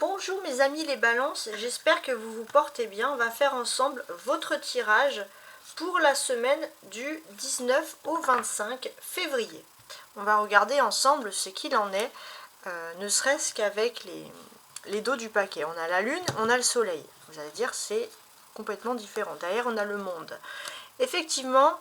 Bonjour mes amis les balances, j'espère que vous vous portez bien. On va faire ensemble votre tirage pour la semaine du 19 au 25 février. On va regarder ensemble ce qu'il en est, ne serait-ce qu'avec les dos du paquet. On a la lune, on a le soleil. Vous allez dire c'est complètement différent. Derrière on a le monde. Effectivement,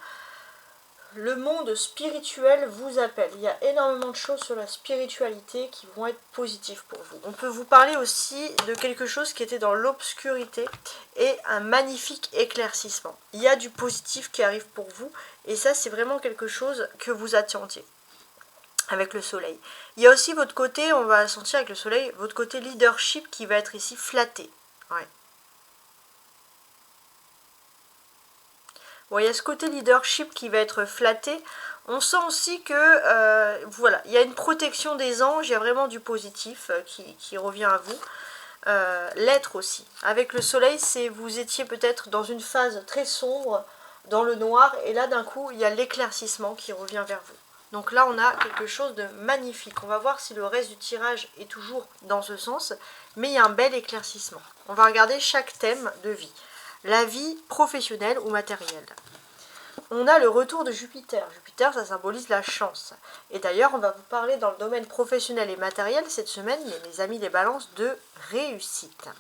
le monde spirituel vous appelle. Il y a énormément de choses sur la spiritualité qui vont être positives pour vous. On peut vous parler aussi de quelque chose qui était dans l'obscurité et un magnifique éclaircissement. Il y a du positif qui arrive pour vous et ça c'est vraiment quelque chose que vous attendiez avec le soleil. Il y a aussi votre côté, on va sentir avec le soleil, votre côté leadership qui va être ici flatté. Ouais. Bon, il y a ce côté leadership qui va être flatté. On sent aussi que voilà, il y a une protection des anges, il y a vraiment du positif qui revient à vous. L'être aussi. Avec le soleil, c'est vous étiez peut-être dans une phase très sombre, dans le noir, et là d'un coup, il y a l'éclaircissement qui revient vers vous. Donc là, on a quelque chose de magnifique. On va voir si le reste du tirage est toujours dans ce sens, mais il y a un bel éclaircissement. On va regarder chaque thème de vie. La vie professionnelle ou matérielle. On a le retour de Jupiter. Jupiter, ça symbolise la chance. Et d'ailleurs, on va vous parler dans le domaine professionnel et matériel cette semaine, mes amis les balances, de réussite.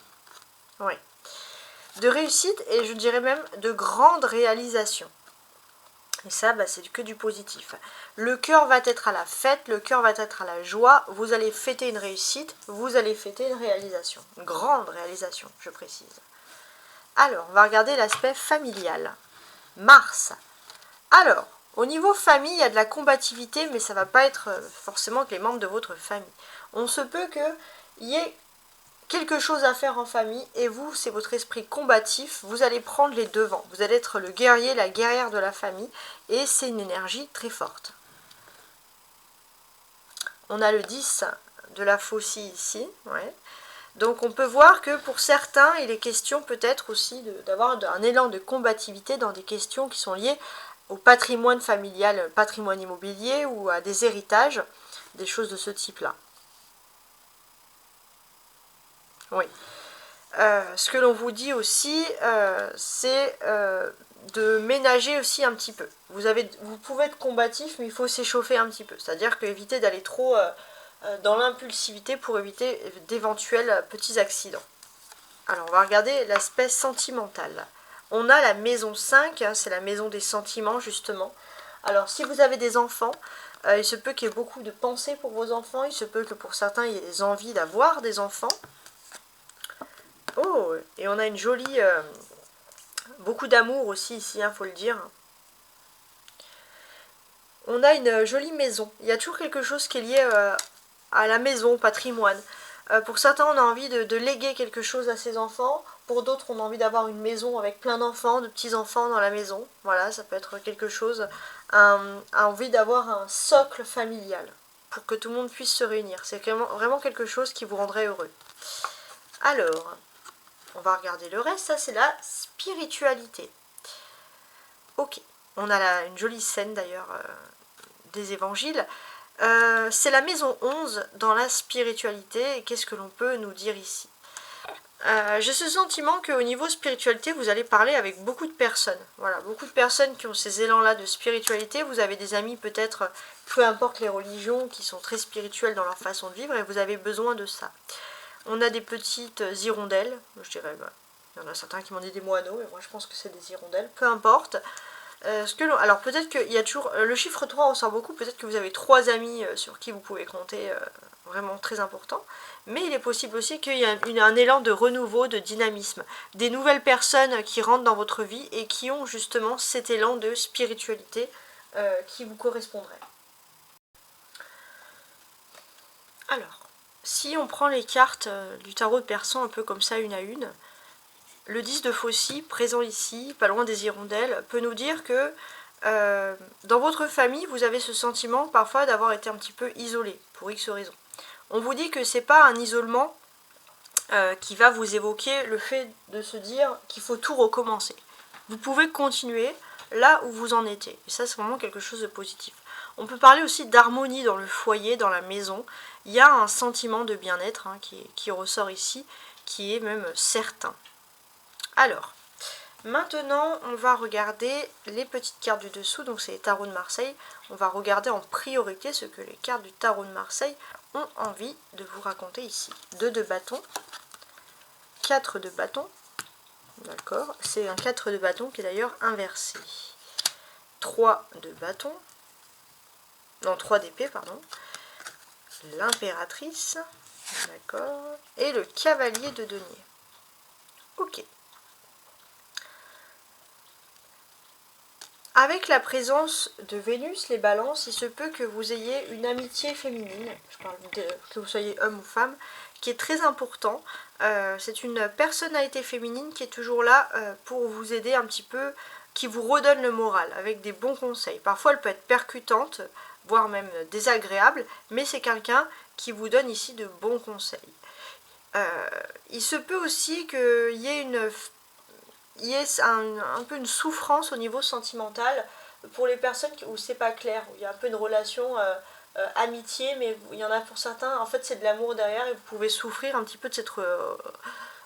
Oui. De réussite et je dirais même de grande réalisation. Et ça, c'est que du positif. Le cœur va être à la fête, le cœur va être à la joie. Vous allez fêter une réussite, vous allez fêter une réalisation. Une grande réalisation, je précise. Alors, on va regarder l'aspect familial. Mars. Alors, au niveau famille, il y a de la combativité, mais ça ne va pas être forcément que les membres de votre famille. On se peut qu'il y ait quelque chose à faire en famille, et vous, c'est votre esprit combatif, vous allez prendre les devants. Vous allez être le guerrier, la guerrière de la famille, et c'est une énergie très forte. On a le 10 de la faucille ici, ouais. Donc on peut voir que pour certains, il est question peut-être aussi d'avoir un élan de combativité dans des questions qui sont liées au patrimoine familial, patrimoine immobilier ou à des héritages, des choses de ce type-là. Oui. Ce que l'on vous dit aussi, c'est de ménager aussi un petit peu. Vous pouvez être combatif, mais il faut s'échauffer un petit peu. C'est-à-dire qu'éviter d'aller trop dans l'impulsivité pour éviter d'éventuels petits accidents. Alors, on va regarder l'aspect sentimental. On a la maison 5, hein, c'est la maison des sentiments, justement. Alors, si vous avez des enfants, il se peut qu'il y ait beaucoup de pensées pour vos enfants. Il se peut que pour certains, il y ait des envies d'avoir des enfants. Oh, et on a une jolie... beaucoup d'amour aussi ici, faut le dire. On a une jolie maison. Il y a toujours quelque chose qui est lié à la maison, au patrimoine. Pour certains, on a envie de léguer quelque chose à ses enfants. Pour d'autres, on a envie d'avoir une maison avec plein d'enfants, de petits-enfants dans la maison. Voilà, ça peut être quelque chose, envie d'avoir un socle familial pour que tout le monde puisse se réunir. C'est vraiment quelque chose qui vous rendrait heureux. Alors, on va regarder le reste. Ça, c'est la spiritualité. Ok, on a une jolie scène d'ailleurs des évangiles. C'est la maison 11 dans la spiritualité. Et qu'est-ce que l'on peut nous dire ici? J'ai ce sentiment qu'au niveau spiritualité, vous allez parler avec beaucoup de personnes. Voilà, beaucoup de personnes qui ont ces élans-là de spiritualité. Vous avez des amis peut-être, peu importe les religions, qui sont très spirituels dans leur façon de vivre et vous avez besoin de ça. On a des petites hirondelles, je dirais, il y en a certains qui m'ont dit des moineaux, mais moi je pense que c'est des hirondelles, peu importe. Alors peut-être qu'il y a toujours, le chiffre 3 ressort beaucoup, peut-être que vous avez 3 amis sur qui vous pouvez compter, vraiment très important, mais il est possible aussi qu'il y ait un élan de renouveau, de dynamisme, des nouvelles personnes qui rentrent dans votre vie et qui ont justement cet élan de spiritualité qui vous correspondrait. Alors, si on prend les cartes du tarot de Persan un peu comme ça, une à une, le 10 de faucille, présent ici, pas loin des hirondelles, peut nous dire que dans votre famille, vous avez ce sentiment parfois d'avoir été un petit peu isolé, pour X raisons. On vous dit que c'est pas un isolement qui va vous évoquer le fait de se dire qu'il faut tout recommencer. Vous pouvez continuer là où vous en étiez. Et ça, c'est vraiment quelque chose de positif. On peut parler aussi d'harmonie dans le foyer, dans la maison, il y a un sentiment de bien-être hein, qui ressort ici, qui est même certain. Alors, maintenant, on va regarder les petites cartes du dessous, donc c'est les tarots de Marseille. On va regarder en priorité ce que les cartes du tarot de Marseille ont envie de vous raconter ici. 2 de bâton, 4 de bâton, d'accord, c'est un 4 de bâton qui est d'ailleurs inversé. 3 de bâton, non 3 d'épée, pardon, l'impératrice, d'accord, et le cavalier de denier. Ok. Avec la présence de Vénus, les balances, il se peut que vous ayez une amitié féminine, je parle que vous soyez homme ou femme, qui est très important. C'est une personnalité féminine qui est toujours là pour vous aider un petit peu, qui vous redonne le moral avec des bons conseils. Parfois elle peut être percutante, voire même désagréable, mais c'est quelqu'un qui vous donne ici de bons conseils. Il se peut aussi qu'il y ait un peu une souffrance au niveau sentimental pour les personnes où c'est pas clair, où il y a un peu une relation amitié, mais il y en a pour certains, en fait c'est de l'amour derrière et vous pouvez souffrir un petit peu de cette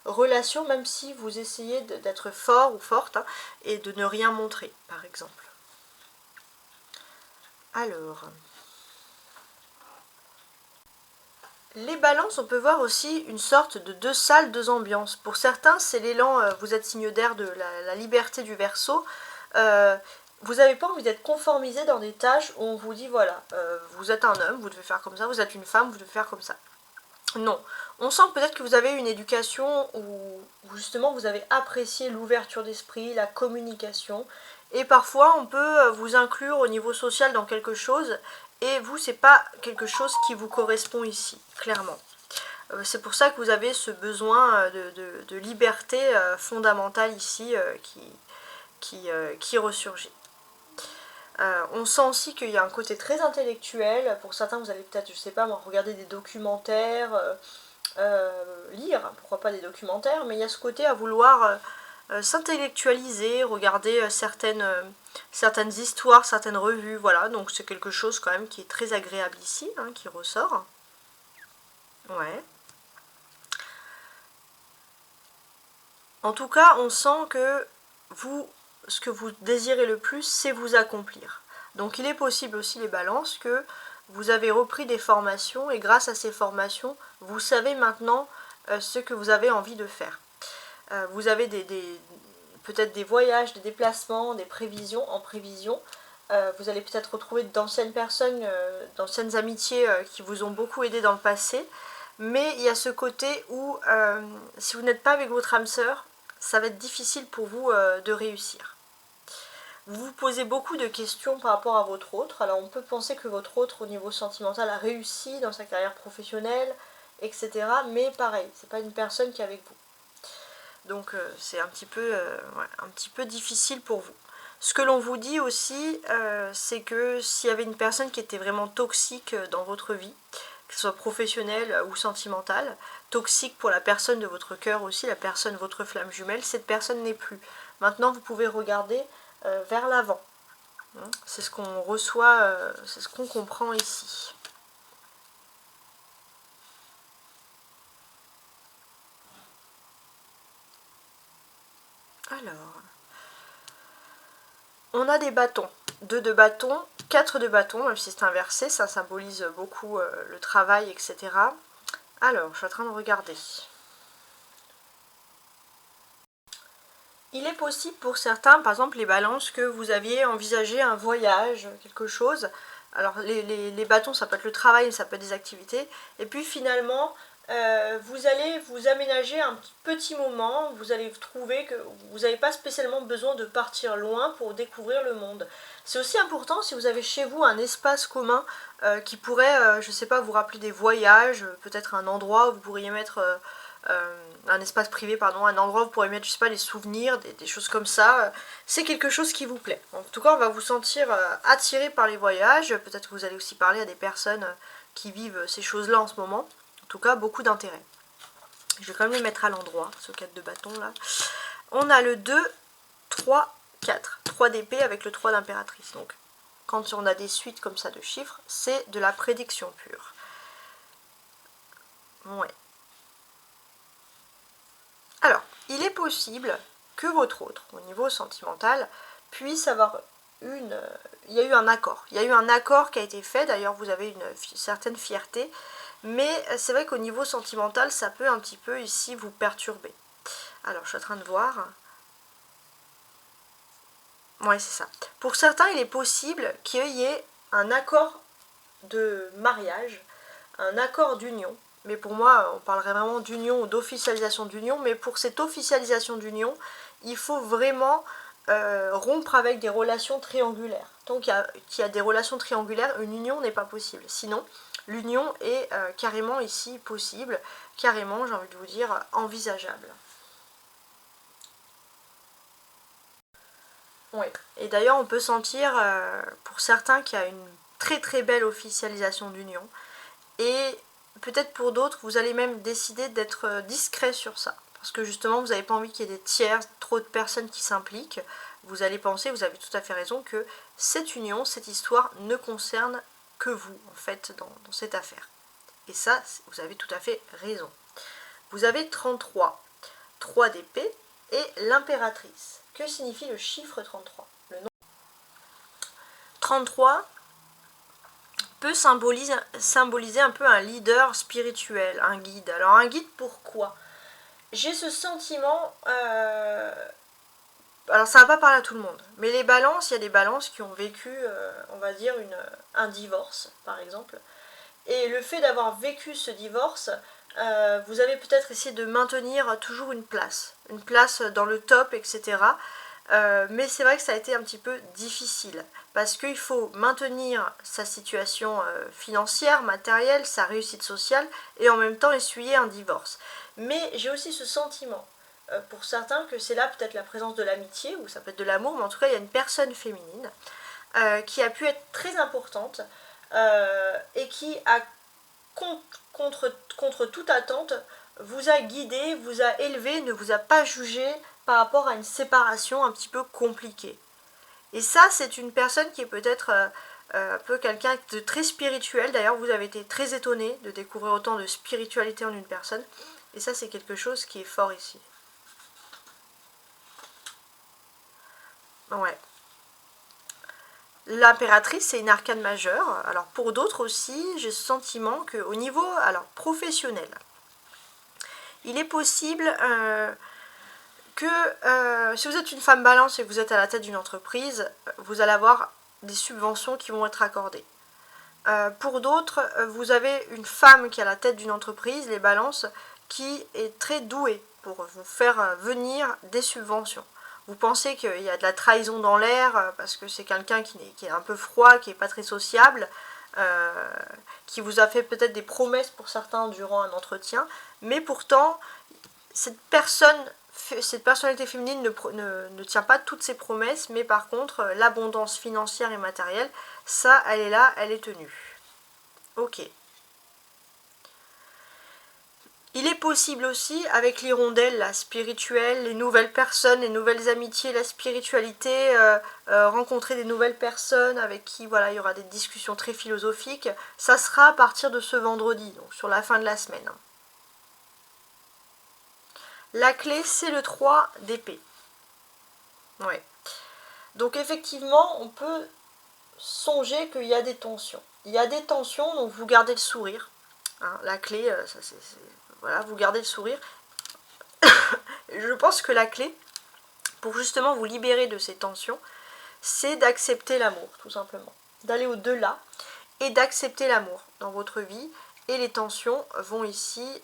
relation, même si vous essayez d'être fort ou forte hein, et de ne rien montrer, par exemple. Alors, les balances, on peut voir aussi une sorte de 2 salles, 2 ambiances. Pour certains, c'est l'élan, vous êtes signe d'air de la liberté du Verseau. Vous n'avez pas envie d'être conformisé dans des tâches où on vous dit, voilà, vous êtes un homme, vous devez faire comme ça, vous êtes une femme, vous devez faire comme ça. Non, on sent peut-être que vous avez une éducation où justement vous avez apprécié l'ouverture d'esprit, la communication, et parfois on peut vous inclure au niveau social dans quelque chose, et vous c'est pas quelque chose qui vous correspond ici, clairement. C'est pour ça que vous avez ce besoin de liberté fondamentale ici qui ressurgit. On sent aussi qu'il y a un côté très intellectuel. Pour certains, vous allez peut-être, je sais pas moi, regarder des documentaires, lire, pourquoi pas des documentaires, mais il y a ce côté à vouloir s'intellectualiser, regarder certaines histoires, certaines revues, voilà. Donc c'est quelque chose quand même qui est très agréable ici, hein, qui ressort. Ouais. En tout cas, on sent que vous, ce que vous désirez le plus, c'est vous accomplir. Donc il est possible aussi, les balances, que vous avez repris des formations et grâce à ces formations, vous savez maintenant ce que vous avez envie de faire. Vous avez peut-être des voyages, des déplacements, des prévisions en prévision. Vous allez peut-être retrouver d'anciennes personnes, d'anciennes amitiés qui vous ont beaucoup aidé dans le passé. Mais il y a ce côté où, si vous n'êtes pas avec votre âme sœur, ça va être difficile pour vous de réussir. Vous vous posez beaucoup de questions par rapport à votre autre. Alors on peut penser que votre autre au niveau sentimental a réussi dans sa carrière professionnelle, etc. Mais pareil, c'est pas une personne qui est avec vous. Donc c'est un petit peu difficile pour vous. Ce que l'on vous dit aussi, c'est que s'il y avait une personne qui était vraiment toxique dans votre vie, que ce soit professionnelle ou sentimentale, toxique pour la personne de votre cœur aussi, la personne, votre flamme jumelle, cette personne n'est plus. Maintenant, vous pouvez regarder vers l'avant. C'est ce qu'on reçoit, c'est ce qu'on comprend ici. Alors, on a des bâtons. 2 de bâtons, 4 de bâtons, même si c'est inversé, ça symbolise beaucoup le travail, etc. Alors, je suis en train de regarder. Il est possible pour certains, par exemple les balances, que vous aviez envisagé un voyage, quelque chose. Alors les bâtons, ça peut être le travail, ça peut être des activités. Et puis finalement, vous allez vous aménager un petit moment, vous allez trouver que vous n'avez pas spécialement besoin de partir loin pour découvrir le monde. C'est aussi important si vous avez chez vous un espace commun qui pourrait, je ne sais pas, vous rappeler des voyages, peut-être un endroit où vous pourriez mettre... un espace privé, pardon, un endroit où vous pourrez mettre, je sais pas, des souvenirs, des choses comme ça. C'est quelque chose qui vous plaît. En tout cas, on va vous sentir attiré par les voyages. Peut-être que vous allez aussi parler à des personnes qui vivent ces choses-là en ce moment. En tout cas, beaucoup d'intérêt. Je vais quand même les mettre à l'endroit, ce 4 de bâton là. On a le 2, 3, 4. 3 d'épée avec le 3 d'impératrice. Donc, quand on a des suites comme ça de chiffres, c'est de la prédiction pure. Ouais. Alors, il est possible que votre autre, au niveau sentimental, puisse avoir il y a eu un accord. Il y a eu un accord qui a été fait, d'ailleurs vous avez une certaine fierté, mais c'est vrai qu'au niveau sentimental, ça peut un petit peu ici vous perturber. Alors, je suis en train de voir. Ouais, c'est ça. Pour certains, il est possible qu'il y ait un accord de mariage, un accord d'union. Mais pour moi, on parlerait vraiment d'union ou d'officialisation d'union. Mais pour cette officialisation d'union, il faut vraiment rompre avec des relations triangulaires. Tant qu'il y a des relations triangulaires, une union n'est pas possible. Sinon, l'union est carrément ici possible, carrément, j'ai envie de vous dire, envisageable. Oui. Et d'ailleurs, on peut sentir, pour certains, qu'il y a une très très belle officialisation d'union. Et peut-être pour d'autres, vous allez même décider d'être discret sur ça. Parce que justement, vous n'avez pas envie qu'il y ait des tiers, trop de personnes qui s'impliquent. Vous allez penser, vous avez tout à fait raison, que cette union, cette histoire ne concerne que vous, en fait, dans cette affaire. Et ça, vous avez tout à fait raison. Vous avez 33, 3 d'épée et l'impératrice. Que signifie le chiffre 33 ? Le nom 33 peut symboliser un peu un leader spirituel, un guide. Alors un guide pourquoi ? J'ai ce sentiment, alors ça va pas parler à tout le monde, mais les balances, il y a des balances qui ont vécu, on va dire, un divorce par exemple. Et le fait d'avoir vécu ce divorce, vous avez peut-être essayé de maintenir toujours une place dans le top, etc. Mais c'est vrai que ça a été un petit peu difficile parce qu'il faut maintenir sa situation financière, matérielle, sa réussite sociale et en même temps essuyer un divorce. Mais j'ai aussi ce sentiment pour certains que c'est là peut-être la présence de l'amitié ou ça peut être de l'amour, mais en tout cas il y a une personne féminine qui a pu être très importante et qui a contre toute attente vous a guidé, vous a élevé, ne vous a pas jugé par rapport à une séparation un petit peu compliquée. Et ça, c'est une personne qui est peut-être un peu quelqu'un de très spirituel. D'ailleurs, vous avez été très étonné de découvrir autant de spiritualité en une personne. Et ça, c'est quelque chose qui est fort ici. Ouais. L'impératrice, c'est une arcane majeure. Alors, pour d'autres aussi, j'ai ce sentiment qu'au niveau professionnel, il est possible que si vous êtes une femme balance et que vous êtes à la tête d'une entreprise, vous allez avoir des subventions qui vont être accordées. Pour d'autres, vous avez une femme qui est à la tête d'une entreprise, les balances, qui est très douée pour vous faire venir des subventions. Vous pensez qu'il y a de la trahison dans l'air parce que c'est quelqu'un qui est un peu froid, qui n'est pas très sociable, qui vous a fait peut-être des promesses pour certains durant un entretien, mais pourtant, cette personnalité féminine ne tient pas toutes ses promesses, mais par contre, l'abondance financière et matérielle, ça, elle est là, elle est tenue. Ok. Il est possible aussi, avec l'hirondelle, la spirituelle, les nouvelles personnes, les nouvelles amitiés, la spiritualité, rencontrer des nouvelles personnes avec qui voilà, il y aura des discussions très philosophiques. Ça sera à partir de ce vendredi, donc sur la fin de la semaine. La clé, c'est le 3 d'épée. Ouais. Donc effectivement, on peut songer qu'il y a des tensions. Il y a des tensions, donc vous gardez le sourire. Hein, la clé, voilà, vous gardez le sourire. Je pense que la clé, pour justement vous libérer de ces tensions, c'est d'accepter l'amour, tout simplement. D'aller au-delà et d'accepter l'amour dans votre vie. Et les tensions vont ici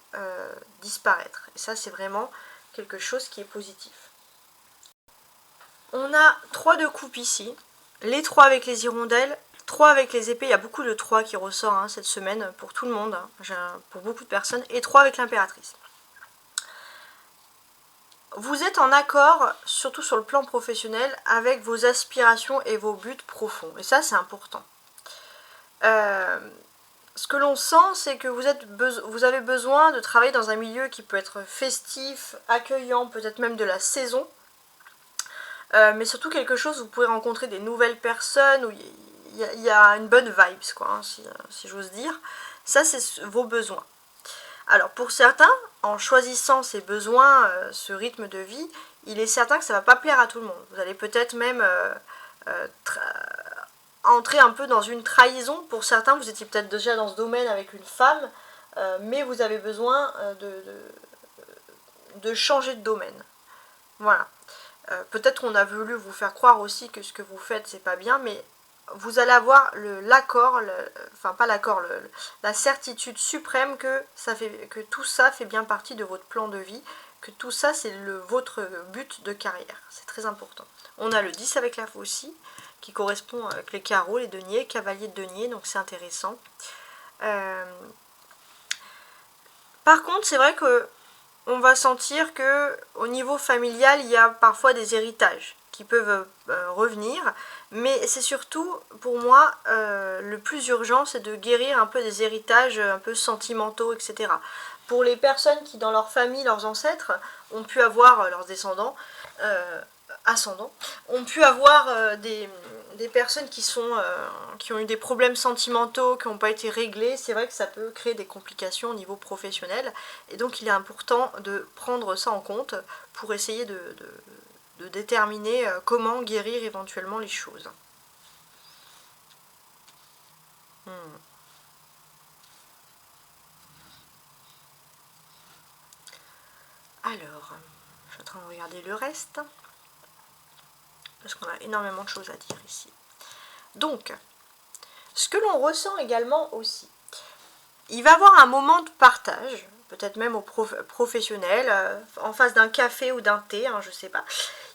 disparaître. Et ça, c'est vraiment quelque chose qui est positif. On a 3 de coupe ici. Les 3 avec les hirondelles, 3 avec les épées. Il y a beaucoup de 3 qui ressort cette semaine pour tout le monde, pour beaucoup de personnes. Et 3 avec l'impératrice. Vous êtes en accord, surtout sur le plan professionnel, avec vos aspirations et vos buts profonds. Et ça, c'est important. Ce que l'on sent, c'est que vous avez besoin de travailler dans un milieu qui peut être festif, accueillant, peut-être même de la saison. Mais surtout quelque chose où vous pouvez rencontrer des nouvelles personnes, où il y a une bonne vibe, quoi, si j'ose dire. Ça, c'est vos besoins. Alors pour certains, en choisissant ses besoins, ce rythme de vie, il est certain que ça ne va pas plaire à tout le monde. Vous allez peut-être même entrer un peu dans une trahison. Pour certains, vous étiez peut-être déjà dans ce domaine avec une femme, mais vous avez besoin de changer de domaine. Voilà. Peut-être qu'on a voulu vous faire croire aussi que ce que vous faites, c'est pas bien, mais vous allez avoir l'accord, enfin pas l'accord, la certitude suprême que tout ça fait bien partie de votre plan de vie, que tout ça c'est votre but de carrière. C'est très important. On a le 10 avec la faucille, qui correspond avec les carreaux, les deniers, cavalier de denier, donc c'est intéressant. Par contre, c'est vrai que on va sentir que au niveau familial, il y a parfois des héritages qui peuvent revenir, mais c'est surtout pour moi le plus urgent, c'est de guérir un peu des héritages un peu sentimentaux, etc. Pour les personnes qui dans leur famille, leurs ancêtres ont pu avoir leurs descendants, ascendants, ont pu avoir des personnes qui ont eu des problèmes sentimentaux, qui n'ont pas été réglés. C'est vrai que ça peut créer des complications au niveau professionnel, et donc il est important de prendre ça en compte pour essayer de déterminer comment guérir éventuellement les choses. Alors, je suis en train de regarder le reste, parce qu'on a énormément de choses à dire ici. Donc, ce que l'on ressent également aussi, il va y avoir un moment de partage, peut-être même au professionnel, en face d'un café ou d'un thé, hein, je ne sais pas.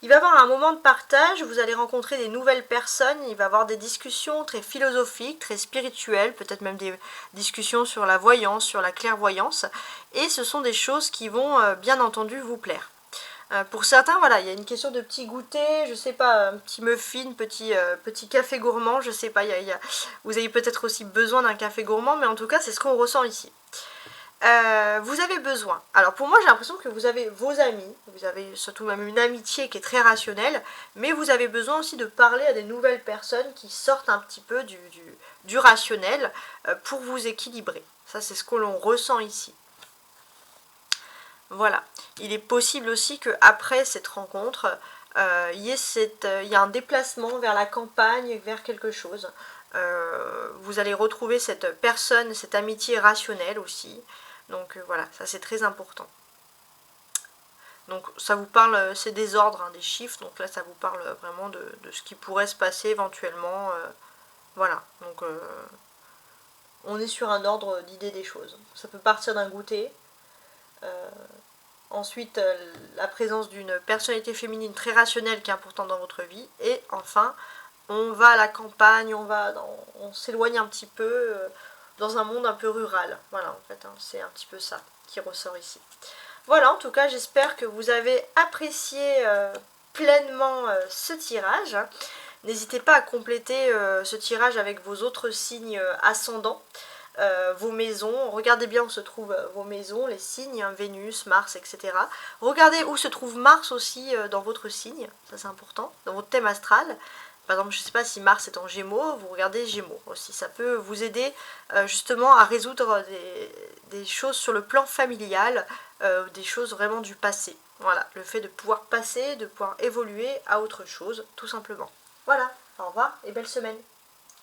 Il va y avoir un moment de partage, vous allez rencontrer des nouvelles personnes, il va y avoir des discussions très philosophiques, très spirituelles, peut-être même des discussions sur la voyance, sur la clairvoyance, et ce sont des choses qui vont bien entendu vous plaire. Pour certains, voilà, il y a une question de petit goûter, je sais pas, un petit muffin, petit café gourmand, je sais pas, vous avez peut-être aussi besoin d'un café gourmand, mais en tout cas, c'est ce qu'on ressent ici. Vous avez besoin, alors pour moi j'ai l'impression que vous avez vos amis, vous avez surtout même une amitié qui est très rationnelle, mais vous avez besoin aussi de parler à des nouvelles personnes qui sortent un petit peu du rationnel pour vous équilibrer. Ça c'est ce que l'on ressent ici. Voilà, il est possible aussi qu'après cette rencontre, il y ait un déplacement vers la campagne, vers quelque chose. Vous allez retrouver cette personne, cette amitié rationnelle aussi. Donc voilà, ça c'est très important. Donc ça vous parle, c'est des ordres, hein, des chiffres, donc là ça vous parle vraiment de ce qui pourrait se passer éventuellement. Voilà, donc on est sur un ordre d'idée des choses. Ça peut partir d'un goûter. Ensuite, la présence d'une personnalité féminine très rationnelle qui est importante dans votre vie. Et enfin, on va à la campagne, on s'éloigne un petit peu dans un monde un peu rural. Voilà, en fait, hein, c'est un petit peu ça qui ressort ici. Voilà, en tout cas, j'espère que vous avez apprécié pleinement ce tirage. N'hésitez pas à compléter ce tirage avec vos autres signes ascendants. Vos maisons, regardez bien où se trouvent vos maisons, les signes, hein, Vénus, Mars, etc. Regardez où se trouve Mars aussi dans votre signe, ça c'est important, dans votre thème astral. Par exemple, je ne sais pas si Mars est en Gémeaux, vous regardez Gémeaux aussi. Ça peut vous aider justement à résoudre des choses sur le plan familial, des choses vraiment du passé. Voilà, le fait de pouvoir passer, de pouvoir évoluer à autre chose, tout simplement. Voilà, au revoir et belle semaine.